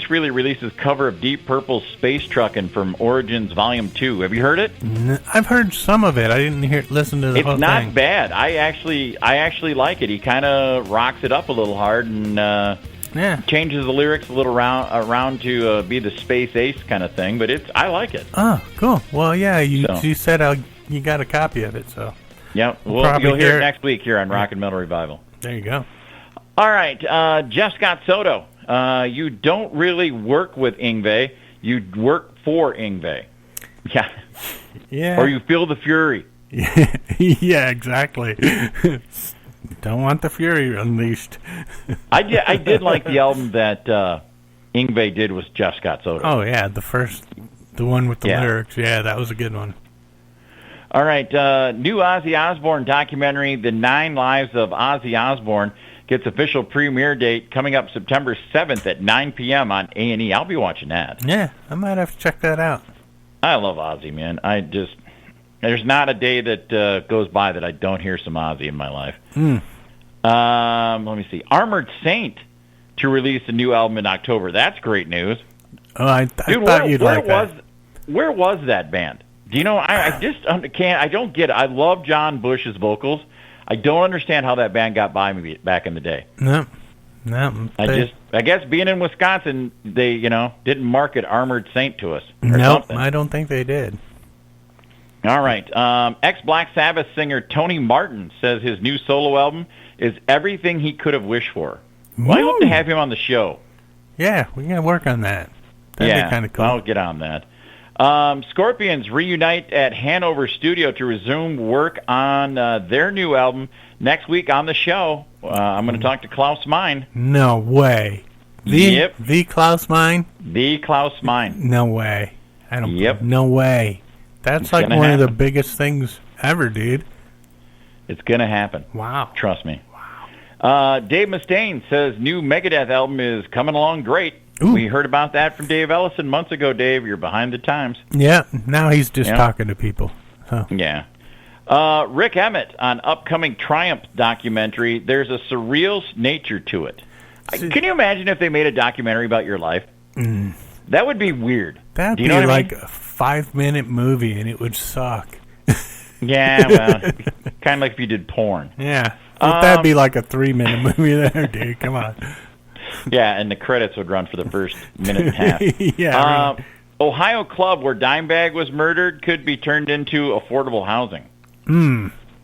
Frehley released his cover of Deep Purple's Space Truckin' from Origins Volume 2. Have you heard it? I've heard some of it. I didn't listen to the whole thing. It's not bad. I actually like it. He kind of rocks it up a little hard and changes the lyrics a little around to be the Space Ace kind of thing. But I like it. Oh, cool. Well, yeah, you said you got a copy of it, so. Yeah, you'll hear it next week here on Rock and Metal Revival. There you go. All right, Jeff Scott Soto. You don't really work with Yngwie. You work for Yngwie. Yeah. Yeah. Or you feel the fury. Yeah, exactly. Don't want the fury unleashed. I did like the album that Yngwie did with Jeff Scott Soto. Oh, yeah, the one with the lyrics. Yeah, that was a good one. All right, new Ozzy Osbourne documentary, The 9 Lives of Ozzy Osbourne, gets official premiere date coming up September 7th at 9 p.m. on A&E. I'll be watching that. Yeah, I might have to check that out. I love Ozzy, man. There's not a day that goes by that I don't hear some Ozzy in my life. Let me see. Armored Saint to release a new album in October. That's great news. Oh, I thought you'd like that. Where was that band? Do you know? I just can't. I don't get it. I love John Bush's vocals. I don't understand how that band got by me back in the day. No. I guess being in Wisconsin, they didn't market Armored Saint to us. Nope, I don't think they did. All right. Ex-Black Sabbath singer Tony Martin says his new solo album is everything he could have wished for. Well, I hope to have him on the show. Yeah, we got to work on that. That'd be kind of cool. I'll get on that. Scorpions reunite at Hanover Studio to resume work on their new album next week on the show. I'm going to talk to Klaus Meine. No way. The Klaus Meine? The Klaus Meine. No way. No way. That's like one of the biggest things ever, dude. It's going to happen. Wow. Trust me. Wow. Dave Mustaine says new Megadeth album is coming along great. Ooh. We heard about that from Dave Ellison months ago, Dave. You're behind the times. Yeah, now he's just talking to people. So. Yeah. Rick Emmett on upcoming Triumph documentary. There's a surreal nature to it. Can you imagine if they made a documentary about your life? That would be weird. That would be like a 5-minute movie, and it would suck. Yeah, well, kind of like if you did porn. Yeah. Well, that'd be like a 3-minute movie there, dude. Come on. Yeah, and the credits would run for the first minute and a half. Yeah. Right. Ohio club where Dimebag was murdered could be turned into affordable housing.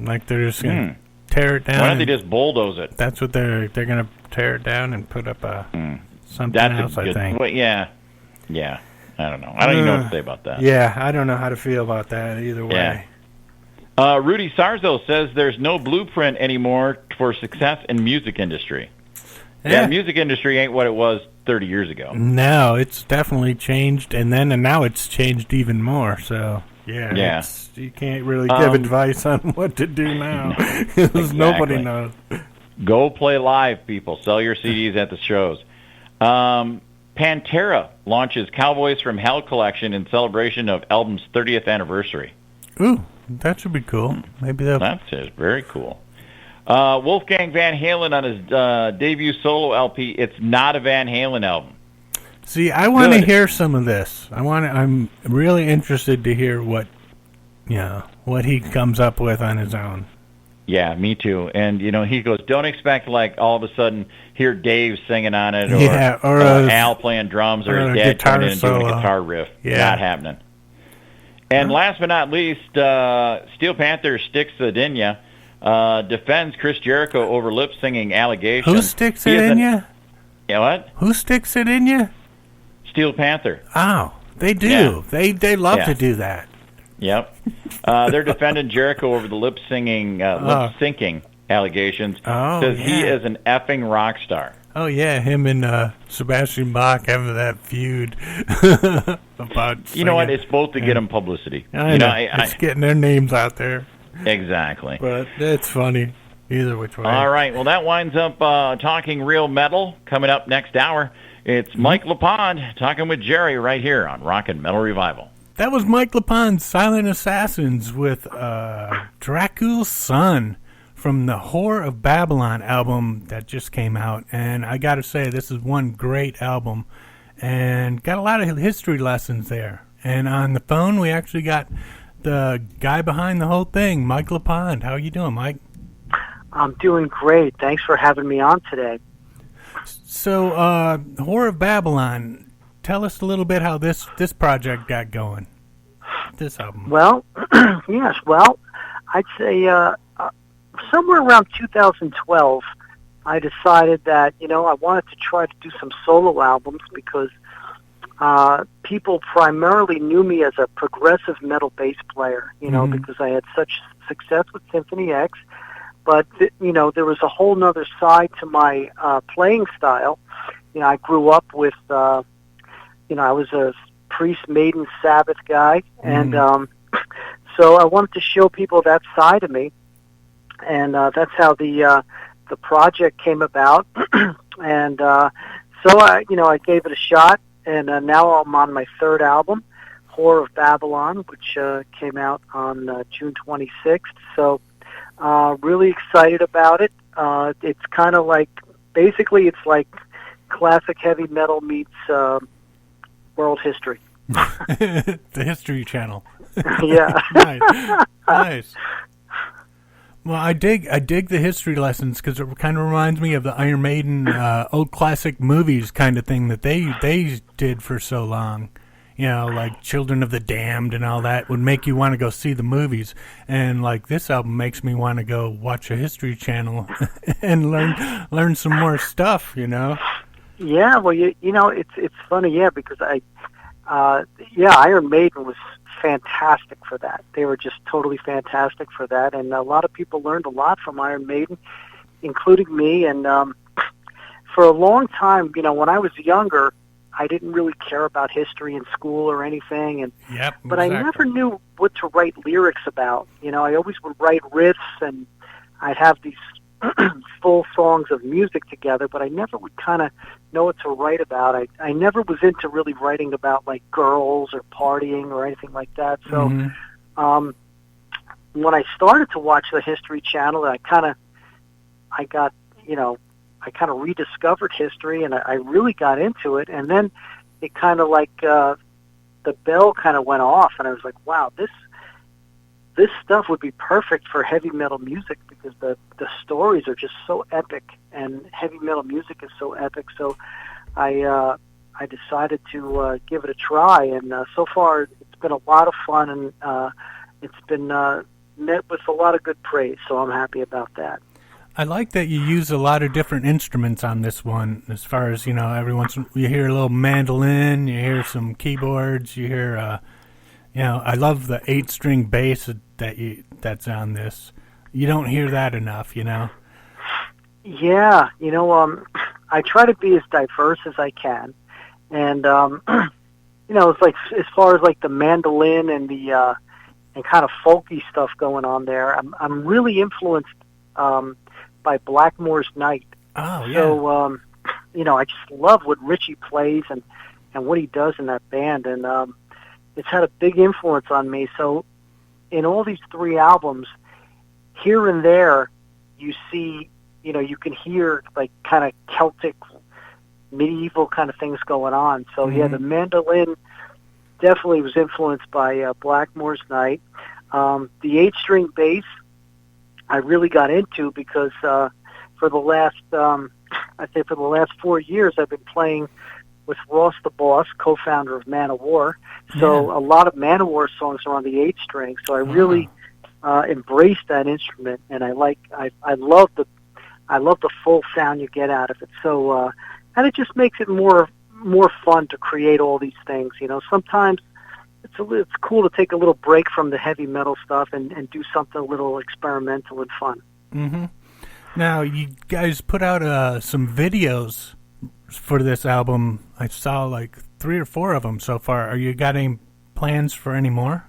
Like they're just going to tear it down. Why don't they just bulldoze it? That's what they're going to tear it down and put up something else, I think. Well, yeah. I don't know. I don't even know what to say about that. Yeah, I don't know how to feel about that either way. Yeah. Rudy Sarzo says there's no blueprint anymore for success in music industry. Yeah, music industry ain't what it was 30 years ago. No, it's definitely changed, and now it's changed even more. So, yeah. You can't really give advice on what to do now because exactly. Nobody knows. Go play live, people. Sell your CDs at the shows. Pantera launches Cowboys from Hell collection in celebration of album's 30th anniversary. Ooh, that should be cool. Maybe that's very cool. Wolfgang Van Halen on his debut solo LP. It's not a Van Halen album. See, I want to hear some of this. I'm really interested to hear what he comes up with on his own. Yeah, me too. And he goes, don't expect like all of a sudden hear Dave singing on it, or Al playing drums, or his dad coming in and doing a guitar riff. Yeah. Not happening. And last but not least, Steel Panther Styx Adenia defends Chris Jericho over lip-singing allegations. Who sticks it in you? Yeah, what? Who sticks it in you? Steel Panther. Oh, they do. Yeah. They love to do that. Yep. They're defending Jericho over the lip-syncing allegations. Says he is an effing rock star. Oh, yeah, him and Sebastian Bach having that feud about singing. You know what? It's both to get them publicity. I know. It's getting their names out there. Exactly. But it's funny either which way. All right. Well, that winds up Talking Real Metal. Coming up next hour, it's Mike LePond talking with Jerry right here on Rockin' Metal Revival. That was Mike LePond's Silent Assassins with Dracula's Son from the Whore of Babylon album that just came out. And I got to say, this is one great album. and got a lot of history lessons there. And on the phone, we actually got the guy behind the whole thing, Mike LePond. How are you doing, Mike? I'm doing great. Thanks for having me on today. So, Whore of Babylon, tell us a little bit how this project got going, this album. Well, yes, well, I'd say somewhere around 2012, I decided that, I wanted to try to do some solo albums because people primarily knew me as a progressive metal bass player, because I had such success with Symphony X. But, there was a whole nother side to my playing style. I grew up with, I was a Priest, Maiden, Sabbath guy. And so I wanted to show people that side of me. And that's how the project came about. And so, I gave it a shot. And now I'm on my third album, Whore of Babylon, which came out on June 26th. So really excited about it. It's kind of like, basically it's like classic heavy metal meets world history. The History Channel. Yeah. Nice. Well, I dig the history lessons because it kind of reminds me of the Iron Maiden old classic movies kind of thing that they did for so long. Like Children of the Damned and all that would make you want to go see the movies. And like this album makes me want to go watch a History Channel and learn some more stuff, Yeah, well, it's funny, because Iron Maiden was fantastic for that. They were just totally fantastic for that. And a lot of people learned a lot from Iron Maiden, including me. And for a long time, when I was younger, I didn't really care about history in school or anything, but I never knew what to write lyrics about. I always would write riffs, and I'd have these full songs of music together, but I never would kind of know what to write about. I never was into really writing about like girls or partying or anything like that. So when I started to watch the History Channel, I kind of rediscovered history, and I really got into it. And then it kind of like the bell kind of went off, and I was like, wow, this stuff would be perfect for heavy metal music because the stories are just so epic, and heavy metal music is so epic. So I decided to give it a try, and so far it's been a lot of fun, and it's been met with a lot of good praise. So I'm happy about that. I like that you use a lot of different instruments on this one. As far as every once in a while you hear a little mandolin, you hear some keyboards, you hear, I love the 8-string bass that's on this. You don't hear that enough, Yeah, I try to be as diverse as I can, and it's like as far as like the mandolin and the and kind of folky stuff going on there. I'm really influenced by Blackmore's Night. Oh, yeah. So, I just love what Richie plays and what he does in that band. And it's had a big influence on me. So in all these 3 albums, here and there, you see, you can hear like kind of Celtic, medieval kind of things going on. So, yeah, the mandolin definitely was influenced by Blackmore's Night. The 8-string bass, I really got into because for the last 4 years, I've been playing with Ross the Boss, co-founder of Manowar. So a lot of Manowar songs are on the 8-string. So I really embraced that instrument, and I love the full sound you get out of it. So and it just makes it more fun to create all these things. Sometimes it's cool to take a little break from the heavy metal stuff and do something a little experimental and fun. Mm-hmm. Now, you guys put out some videos for this album. I saw like 3 or 4 of them so far. Are you got any plans for any more?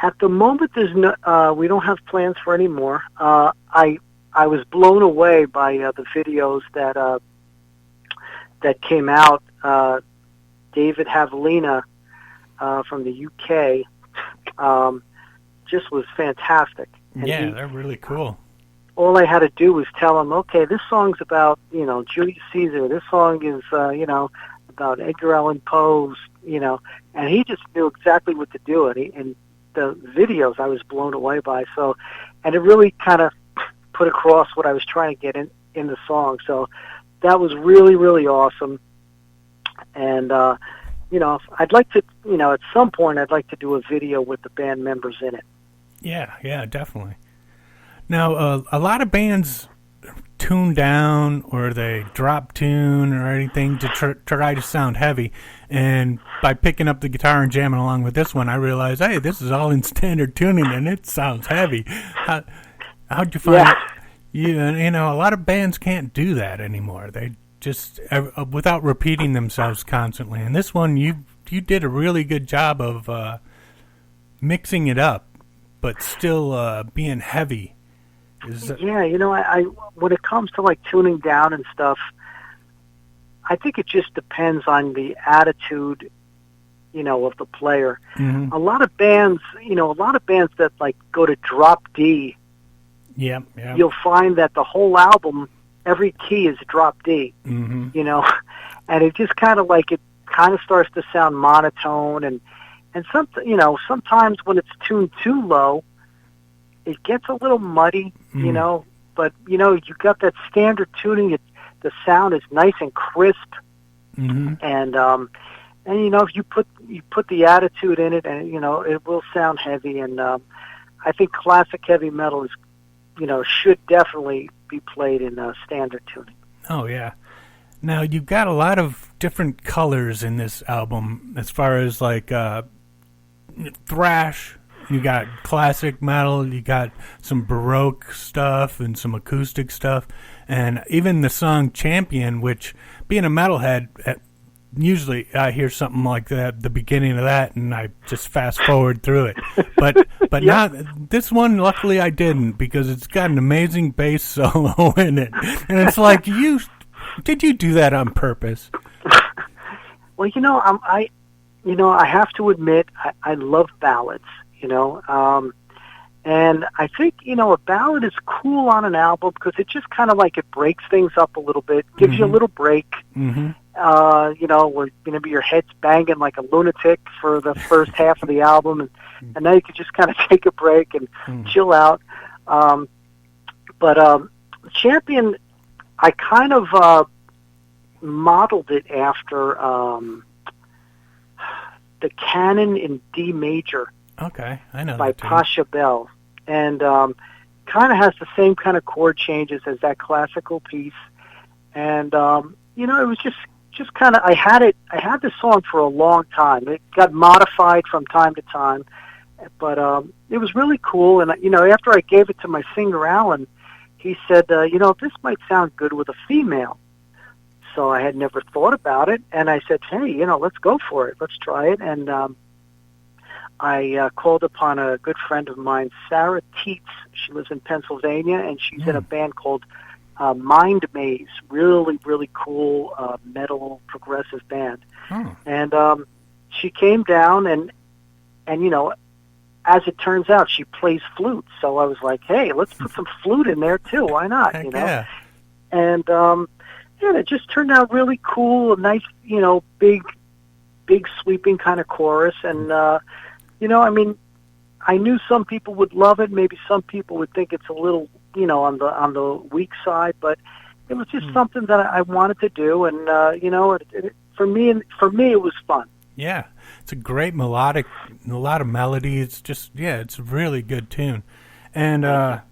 At the moment, there's no. We don't have plans for any more. I was blown away by the videos that came out. David Havelina from the UK just was fantastic. And they're really cool. All I had to do was tell him, okay, this song's about, Julius Caesar. This song is, about Edgar Allan Poe's, and he just knew exactly what to do. And the videos I was blown away by. So, and it really kind of put across what I was trying to get in the song. So that was really, really awesome. And, I'd like to, at some point I'd like to do a video with the band members in it. Yeah, definitely. Now, a lot of bands tune down or they drop tune or anything to try to sound heavy. And by picking up the guitar and jamming along with this one, I realized, hey, this is all in standard tuning and it sounds heavy. How'd you find it? A lot of bands can't do that anymore. They just, without repeating themselves constantly. And this one, you did a really good job of mixing it up, but still being heavy. I when it comes to like tuning down and stuff, I think it just depends on the attitude, of the player. Mm-hmm. A lot of bands that like go to drop D. Yeah. You'll find that the whole album, every key is drop D. Mm-hmm. And it just kind of starts to sound monotone, and sometimes when it's tuned too low, it gets a little muddy, but you got that standard tuning. The sound is nice and crisp, mm-hmm. and if you put the attitude in it, and it will sound heavy. And I think classic heavy metal is, should definitely be played in standard tuning. Oh yeah. Now you've got a lot of different colors in this album, as far as like thrash. You got classic metal, you got some Baroque stuff and some acoustic stuff, and even the song Champion, which, being a metalhead, usually I hear something like that, the beginning of that, and I just fast forward through it. But Yeah. not this one, luckily I didn't, because it's got an amazing bass solo in it. And it's like, did you do that on purpose? Well, I have to admit, I love ballads. And I think, a ballad is cool on an album because it just kind of like it breaks things up a little bit, gives mm-hmm. you a little break. Mm-hmm. Where maybe your head's banging like a lunatic for the first half of the album, and now you can just kind of take a break and chill out. But Champion, I kind of modeled it after the Canon in D major. Okay, I know by that too. Pasha Bell, and kind of has the same kind of chord changes as that classical piece. And it was just kind of I had this song for a long time. It got modified from time to time, but it was really cool. And after I gave it to my singer Alan, he said, this might sound good with a female. So I had never thought about it, and I said, hey, let's go for it. Let's try it. And I called upon a good friend of mine, Sarah Teets. She lives in Pennsylvania, and she's in a band called Mind Maze. Really, really cool metal progressive band. Oh. And she came down, and as it turns out, she plays flute. So I was like, hey, let's put some flute in there too. Why not? Heck yeah. And it just turned out really cool. A nice, big sweeping kind of chorus, and I knew some people would love it. Maybe some people would think it's a little, on the weak side, but it was just something that I wanted to do, and for me, it was fun. Yeah, it's a great melodic, a lot of melody. It's just, it's a really good tune. And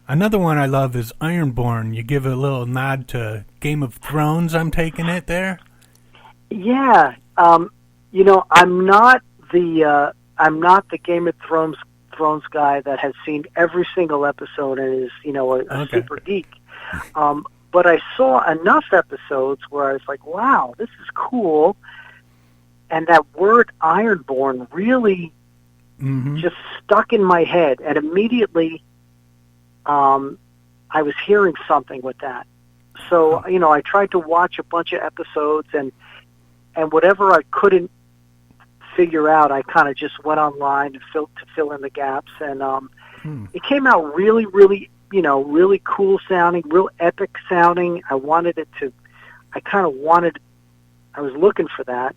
another one I love is Ironborn. You give a little nod to Game of Thrones, I'm taking it there? Yeah. I'm not the Game of Thrones guy that has seen every single episode and is, a super geek. But I saw enough episodes where I was like, wow, this is cool. And that word Ironborn really just stuck in my head. And immediately I was hearing something with that. So, I tried to watch a bunch of episodes, and whatever I couldn't figure out, I kind of just went online to fill in the gaps. And it came out really, really, really cool sounding, real epic sounding. I kind of wanted I was looking for that,